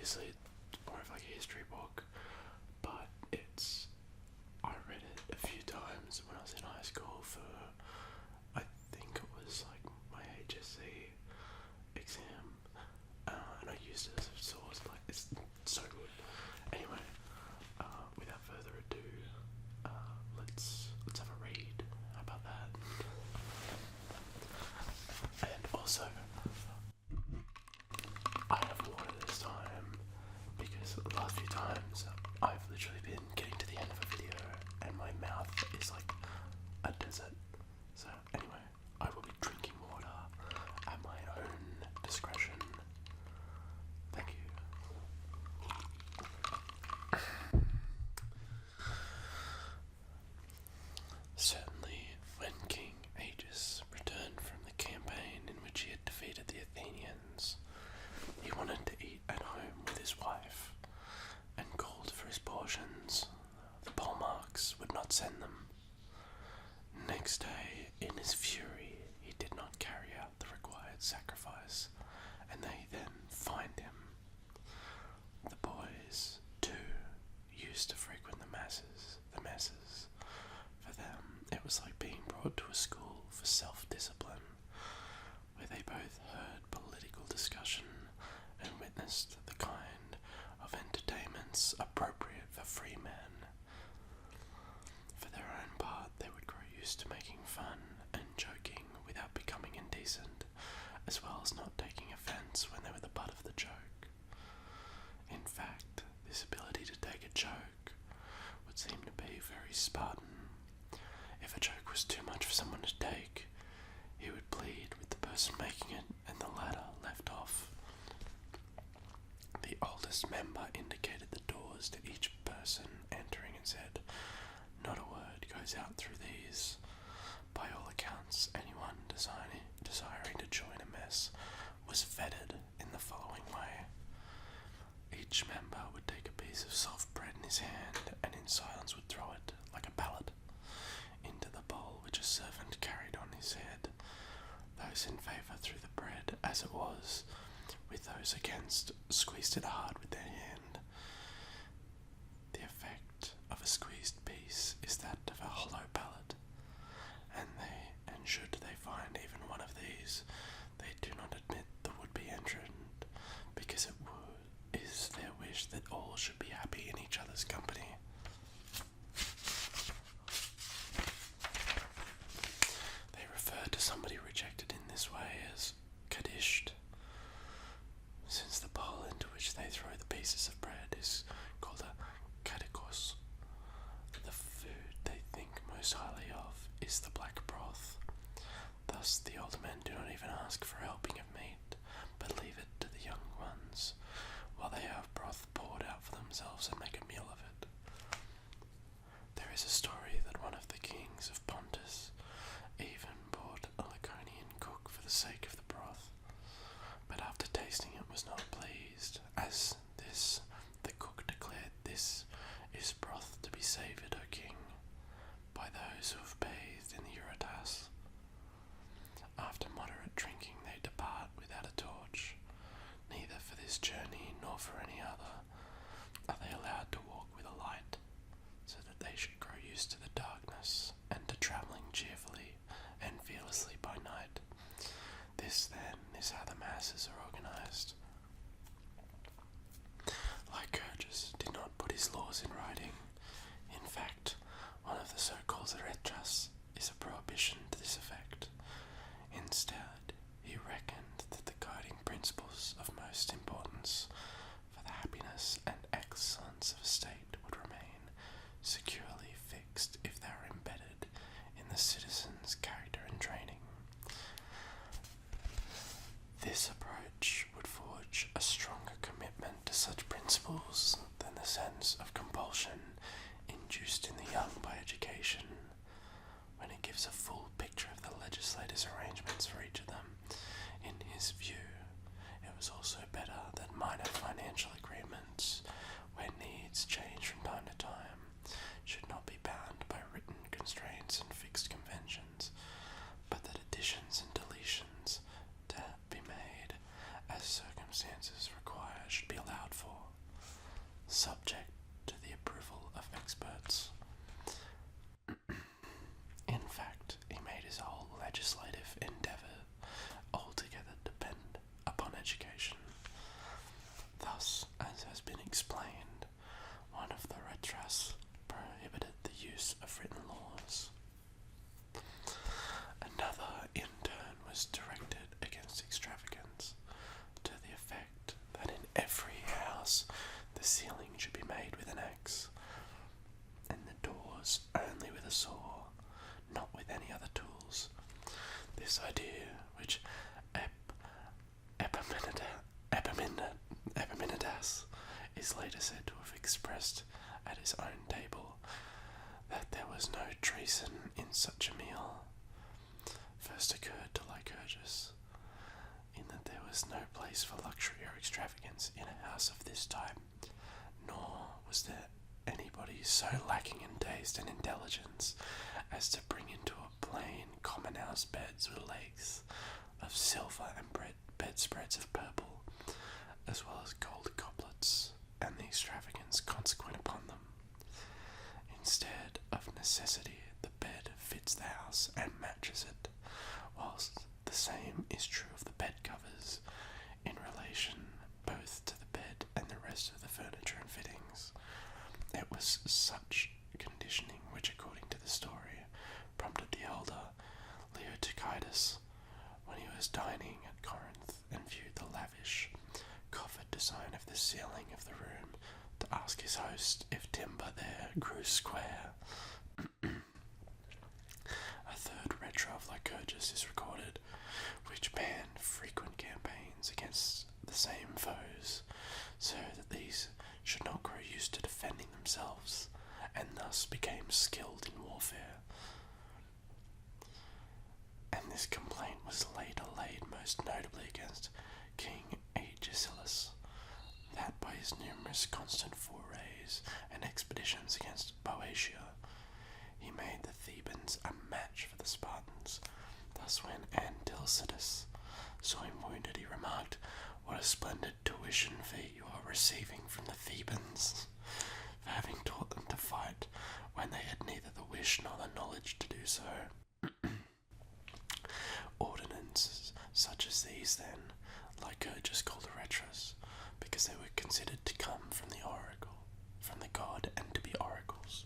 obviously it's more of like a history book, but I read it a few times when I was in high school for, I think it was like my HSC exam, and I used it as a source. Like, it's so good. Anyway, without further ado, let's have a read. How about that? And also, I have water this time because the last few times I've literally been getting to the end of a video and my mouth is like a desert. So anyway, I will be drinking water at my own discretion. Thank you. Certainly, when King Aegeus returned from the campaign in which he had defeated the Athenians, he wanted to eat at home with his wife, and called for his portions. The Polemarchs would not send them. Next day, in his fury, he did not carry out the required sacrifice, and they then fined him. The boys, too, used to frequent the messes. For them, it was like being brought to a school for self-discipline, where they both heard political discussion and witnessed the kind of entertainments appropriate for free men. For their own part, they would grow used to making fun and joking without becoming indecent, as well as not taking offence when they were the butt of the joke. In fact, this ability to take a joke would seem to be very Spartan. If a joke was too much for someone to take, he would plead with the person making it, and the latter left off. The oldest member indicated the doors to each person entering and said, "Not a word goes out through these." By all accounts, anyone desiring to join a mess was feted in the following way. Each member would take a piece of soft bread in his hand and in silence would throw it, like a ballot, into the bowl which a servant carried on his head. Those in favour threw the bread as it was, with those against squeezed it hard with their hand. The effect of a squeezed piece is that of a hollow ballot, and should they find even one of these, they do not admit the would-be entrant, because it is their wish that all should be happy in each other's company. They refer to somebody rejected in this way as kadished, since the bowl into which they throw the pieces of bread is called a kadikos. The food they think most highly of is the black broth. Thus the older men do not even ask for a helping of meat, but leave it to the young ones, while they have broth poured out for themselves and make a meal of it. There is a story that one of the kings of Pontus even bought a Laconian cook for the sake of the broth, but after tasting it was not pleased, as the cook declared, "This is broth to be savoured, O king, by those who have bathed in the Eurotas." After moderate drinking they depart without a torch. Neither for this journey nor for any other are they allowed to walk with a light, so that they should grow used to the darkness and to travelling cheerfully and fearlessly by night. This, then, is how the masses are organised. Lycurgus did not put his laws in writing. In fact, one of the so-called retras is a prohibition to this effect. Instead, he reckoned that the guiding principles of most importance for the happiness and excellence of a state would remain securely fixed if they are embedded in the citizen's character and training. This approach would forge a stronger commitment to such principles than the sense of compulsion induced in the young by education, when it gives a full picture of the legislator's arrangements for each of them. In his view, it was also better that minor financial agreements, where needs change from time to time, should not be bound by written constraints and fixed conventions, but that additions and deletions to be made as circumstances require should be allowed for. which Epimenidas is later said to have expressed at his own table, that there was no treason in such a meal, first occurred to Lycurgus, in that there was no place for luxury or extravagance in a house of this type, nor was there anybody so lacking in taste and intelligence as to bring into a plain common house beds with legs of silver and bedspreads of purple, as well as gold goblets, and the extravagance consequent upon them. Instead of necessity, the bed fits the house and matches it, whilst the same is true of the bed covers, in relation both to the bed and the rest of the furniture and fittings. It was such conditioning which, according to the story, prompted the elder Leotychides, when he was dining at Corinth and viewed the lavish coffered design of the ceiling of the room, to ask his host if timber there grew square. A third retro of Lycurgus is recorded, which banned frequent campaigns against the same foes, so that these should not grow used to defending themselves, and thus became skilled in warfare. And this complaint was later laid most notably against King Agesilaus, that by his numerous constant forays and expeditions against Boeotia, he made the Thebans a match for the Spartans. Thus when Antilcidas saw him wounded, he remarked, "What a splendid tuition fee you are receiving from the Thebans, for having taught them to fight when they had neither the wish nor the knowledge to do so." Ordinances such as these, then, Lycurgus called retros, because they were considered to come from the god, and to be oracles.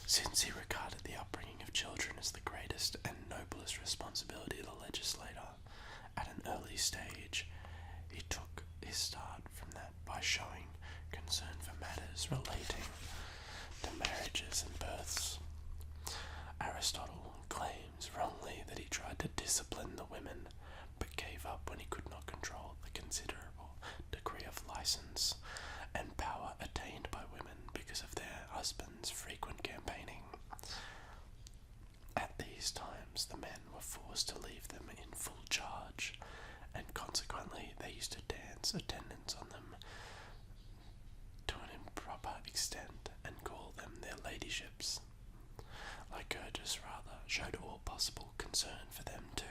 Since he regarded the upbringing of children as the greatest and noblest responsibility of the legislator, at an early stage, he took his start from that by showing concern for matters relating to marriages and births. Aristotle claims wrongly that he tried to discipline the women, but gave up when he could not control the considerable degree of license and power attained by women because of their husbands' frequent campaigning. At these times the men were forced to leave them in full charge, and consequently they used to dance attendance on them to an improper extent and call them their ladyships. Lycurgus rather showed all possible concern for them too.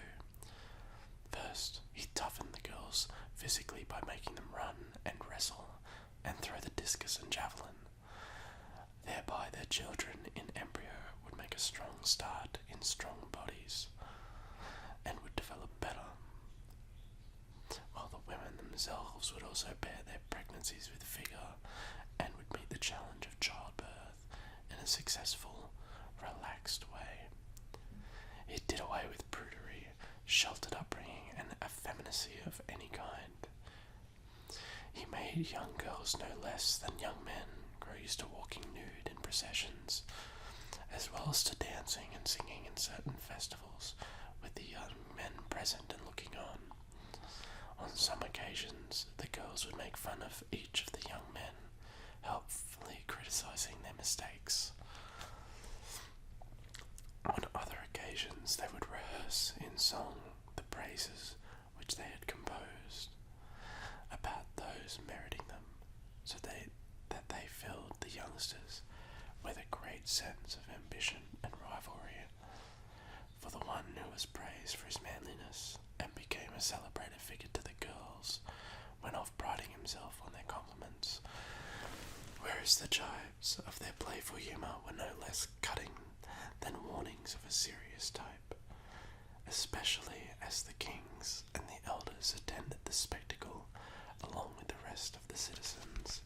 First, he toughened the girls physically by making them run and wrestle and throw the discus and javelin. Thereby their children in embryo would make a strong start in strong bodies and would develop better, while the women themselves would also bear their pregnancies with vigour and would meet the challenge of childbirth in a successful, relaxed way. It did away with prudery, sheltered upbringing, and effeminacy of any kind. He made young girls no less than young men grow used to walking nude in processions, as well as to dancing and singing in certain festivals, with the young men present and looking on. On some occasions, the girls would make fun of each of the young men, helpfully criticizing their mistakes. On other occasions, they would rehearse in song the praises which they had composed about those meriting them, so that they filled the youngsters with a great sense of ambition and rivalry. For the one who was praised for his manliness and became a celebrated figure to the girls went off priding himself on their compliments, whereas the jibes of their playful humour were no less cutting than warnings of a serious type, especially as the kings and the elders attended the spectacle along with the rest of the citizens.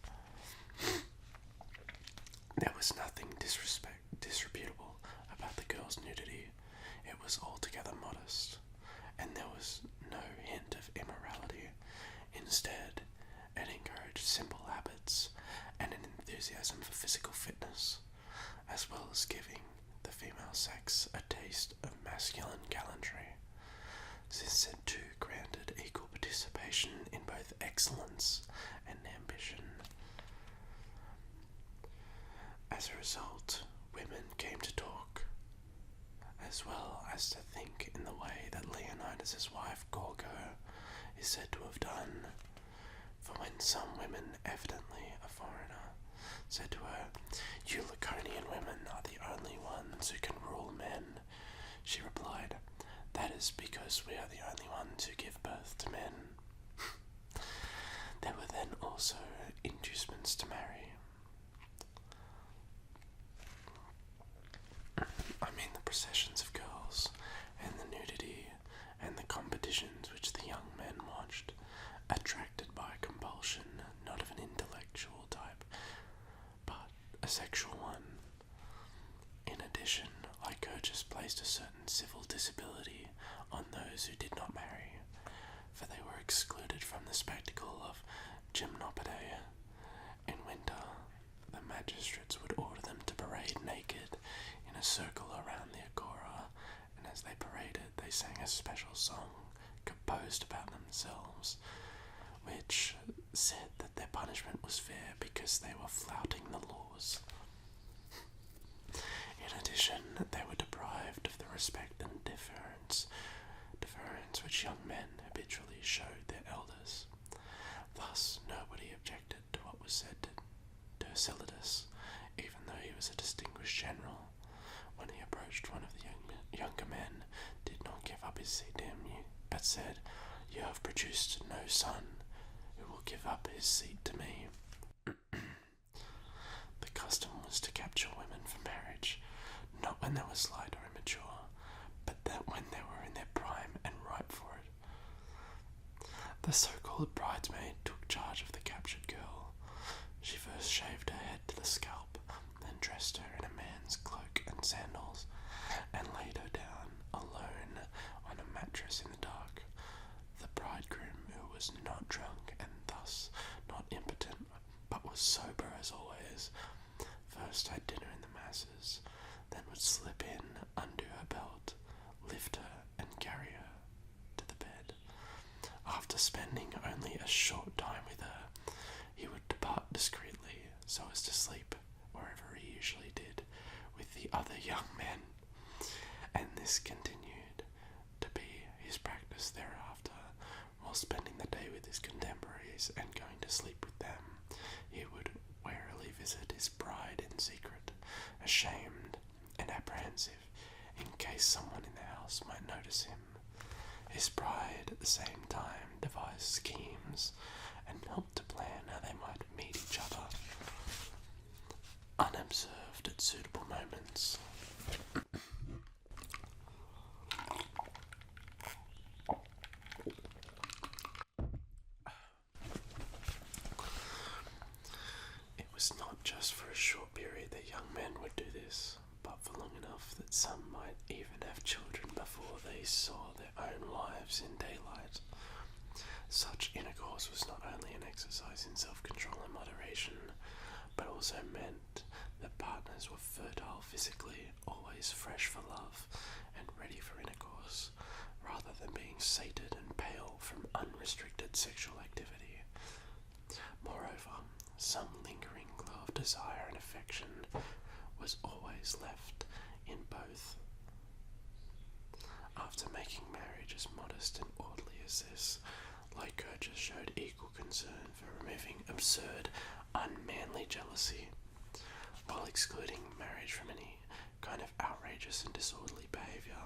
There was nothing disreputable about the girl's nudity. It was altogether modest, and there was no hint of immorality. Instead, it encouraged simple habits and an enthusiasm for physical fitness, as well as giving the female sex a taste of masculine gallantry. as his wife Gorgo is said to have done. For when some women, evidently a foreigner, said to her, "You Laconian women are the only ones who can rule men," she replied, "That is because we are the only ones who give birth to men." There were then also inducements to marry. I mean the processions of girls, and the nudity, and the competitions which the young men watched, attracted by compulsion, not of an intellectual type, but a sexual one. In addition, Lycurgus placed a certain civil disability on those who did not marry, for they were excluded from the spectacle of gymnopidae. In winter, the magistrates would order them to parade naked in a circle around the agora, and as they paraded, they sang a special song composed about themselves, which said that their punishment was fair because they were flouting the laws. In addition, they were deprived of the respect and deference which young men habitually showed their elders. Thus, nobody objected to what was said to Celadus, even though he was a distinguished general. When he approached one of the younger men, did not give up his seat to him, but said, "You have produced no son who will give up his seat to me." The custom was to capture women for marriage, not when they were slight or immature, but that when they were in their prime and ripe for it. The so-called bridesmaid took charge of the captured girl. She first shaved her head to the scalp, then dressed her in a man's cloak and sandals, and laid her down alone on a mattress in the dark. The bridegroom, who was not drunk and thus not impotent, but was sober as always, first had dinner in the masses, then would slip in, undo her belt, lift her, and carry her to the bed. After spending only a short time with her, he would depart discreetly, so as to sleep wherever he usually did, with the other young men, and this continued to be his practice thereafter. While spending the day with his contemporaries and going to sleep with them, he would warily visit his bride in secret, ashamed and apprehensive in case someone in the house might notice him. His bride at the same time devised schemes and helped to plan how they might meet each other unobserved at suitable moments. It was not just for a short period that young men would do this, but for long enough that some might even have children before they saw their own wives in daylight. Such intercourse was not only an exercise in self-control and moderation, but also meant that partners were fertile physically, always fresh for love, and ready for intercourse, rather than being sated and pale from unrestricted sexual activity. Moreover, some lingering glow of desire and affection was always left in both. After making marriage as modest and orderly as this, Lycurgus showed equal concern for removing absurd, unmanly jealousy, while excluding marriage from any kind of outrageous and disorderly behaviour.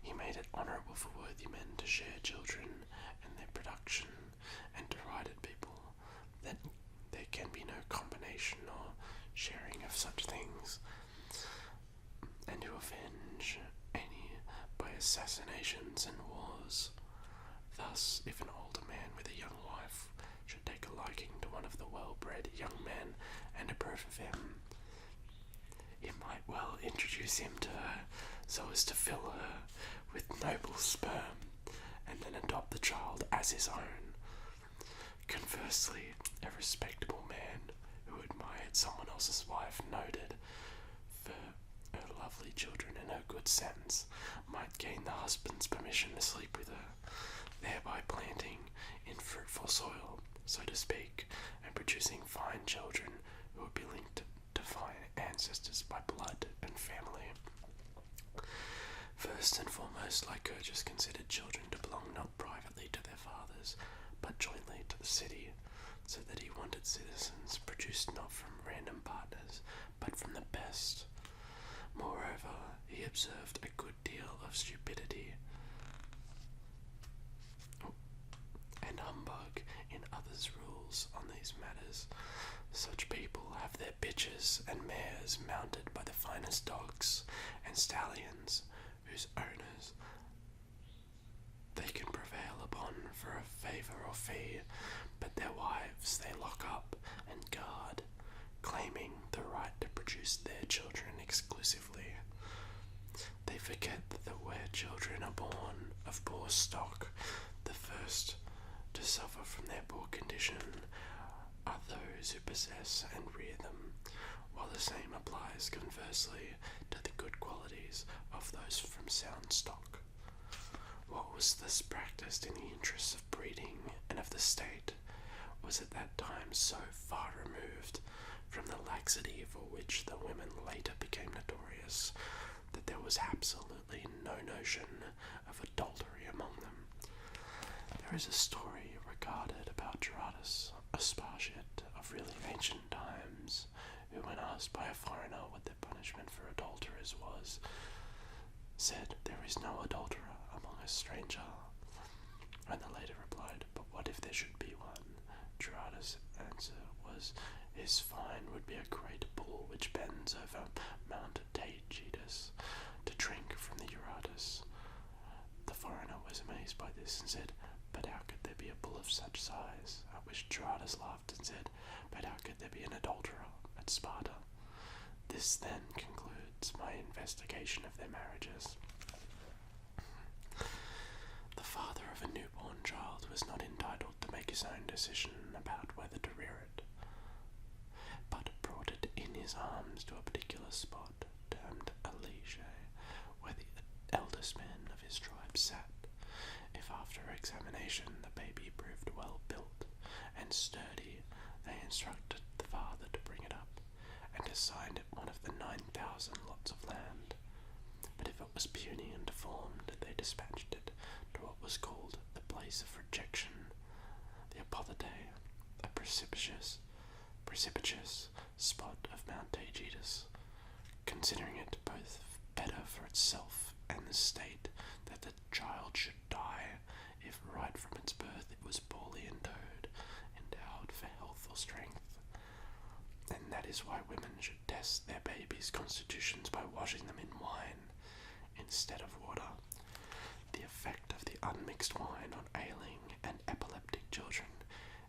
He made it honourable for worthy men to share children and their production, and derided people that there can be no combination or sharing of such things, and to avenge any by assassinations and wars. Thus, if an older man with a young wife should take a liking to one of the well-bred young men and approve of him, he might well introduce him to her so as to fill her with noble sperm, and then adopt the child as his own. Conversely, a respectable man who admired someone else's wife, noted for her lovely children and her good sense, might gain the husband's permission to sleep with her, thereby planting in fruitful soil, so to speak, and producing fine children who would be linked to fine ancestors by blood and family. First and foremost, Lycurgus considered children to belong not privately to their fathers, but jointly to the city, so that he wanted citizens produced not from random partners, but from the best. Moreover, he observed a good deal of stupidity and humbug in others' rules on these matters. Such people have their bitches and mares mounted by the finest dogs and stallions, whose owners they can prevail upon for a favour or fee, but their wives they lock up and guard, claiming the right to produce their children exclusively. They forget that where children are born of poor stock, the first to suffer from their poor condition are those who possess and rear them, while the same applies conversely to the good qualities of those from sound stock. What was thus practiced in the interests of breeding and of the state was at that time so far removed from the laxity for which the women later became notorious that there was absolutely no notion of adultery among them. There is a story regarded about Gerardus, a Spartan of really ancient times, who, when asked by a foreigner what the punishment for adulterers was, said, "There is no adulterer among a stranger." And the later replied, "But what if there should be one?" Gerardus' answer was, "His fine would be a great bull which bends over Mount Taygetus to drink from the Eurotas." The foreigner was amazed by this and said, "But how could there be a bull of such size?" At which Gerardus laughed and said, "But how could there be an adulterer at Sparta?" This then concludes my investigation of their marriages. The father of a newborn child was not entitled to make his own decision about whether to rear it, but brought it in his arms to a particular spot termed a liege, where the eldest men of his tribe sat. If after examination the baby proved well built and sturdy, they instructed the father to bring it up and assigned it one of the 9,000 lots of land. But if it was puny and deformed, they dispatched it to what was called the place of rejection, the apothete, a precipitous spot of Mount Taygetus, considering it both better for itself and the state that the child should die if right from its birth it was poorly endowed for health or strength. And that is why women should test their babies' constitutions by washing them in wine instead of water. The effect of the unmixed wine on ailing and epileptic children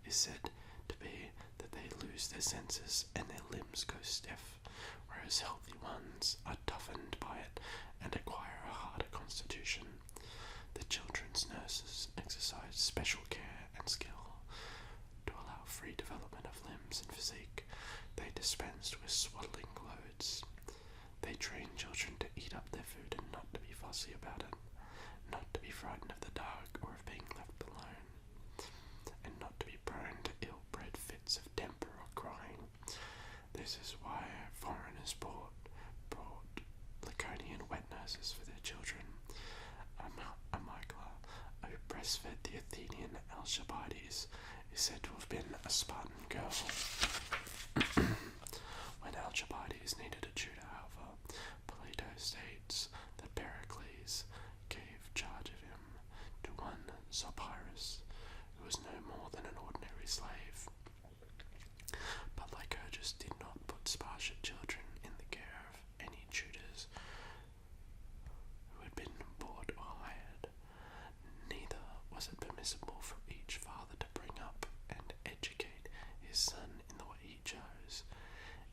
is said to be that they lose their senses and their limbs go stiff, whereas healthy ones are toughened by it and acquire a harder constitution. The children's nurses exercise special care and skill to allow free development of limbs and physique. They dispensed with swaddling clothes. They train children to eat up their food and not to be fussy about it, not to be frightened of the dark or of being left alone, and not to be prone to ill-bred fits of temper or crying. This is why foreigners brought Laconian wet nurses for their children. Amycla, who breastfed the Athenian Alcibiades, is said to have been a Spartan girl. When Alcibiades needed a tutor, however, Plato states that Pericles gave charge of him to one Zopyrus, who was no more than an ordinary slave. But Lycurgus did not put Spartan children in the care of any tutors who had been bought or hired. Neither was it permissible for each father to bring up and educate his son in the way he chose.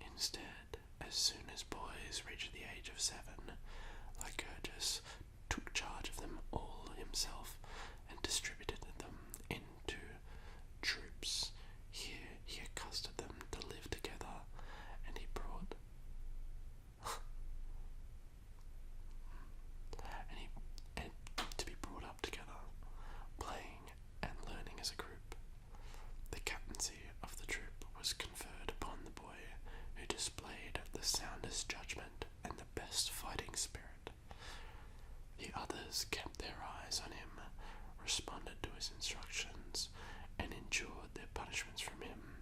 Instead, as soon as boys reached the age of 7, Lycurgus took charge of them all himself and distributed them into troops. Here he accustomed them to live together, and he brought and to be brought up together, playing and learning as a group. The captaincy of the troop was conferred upon the boy who displayed the soundest judgment and the best fighting spirit. his instructions and endured their punishments from him,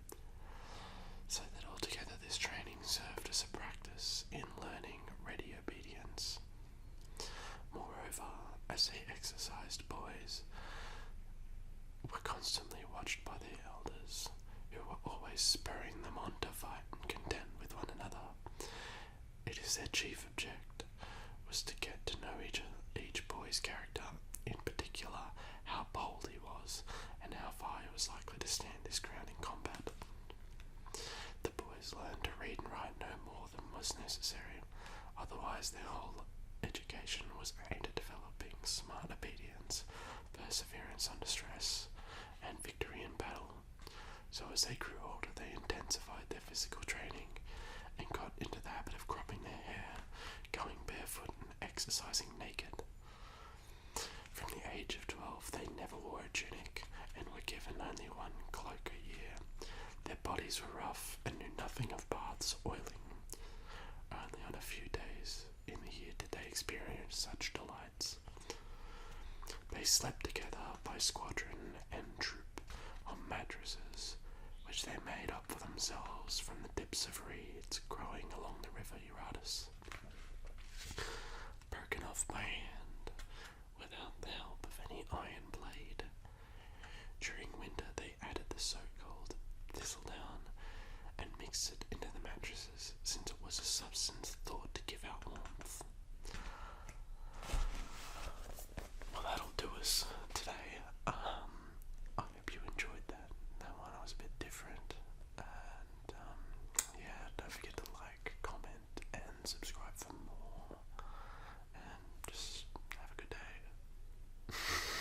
so that altogether this training served as a practice in learning ready obedience. Moreover, as they exercised boys, were constantly watched by their elders, who were always spurring them on to fight and contend with one another. It is their chief object was to get to know each boy's character, in particular how bold he was and how far he was likely to stand his ground in combat. The boys learned to read and write no more than was necessary, otherwise their whole education was aimed at developing smart obedience, perseverance under stress, and victory in battle. So as they grew older, they intensified their physical training and got into the habit of cropping their hair, going barefoot and exercising naked. From the age of 12, they never wore a tunic and were given only one cloak a year. Their bodies were rough and knew nothing of baths or oiling. Only on a few days in the year did they experience such delights. They slept together by squadron and troop on mattresses, which they made up for themselves from the dips of reeds growing along the river Euphrates, broken off by hand, without the help of any iron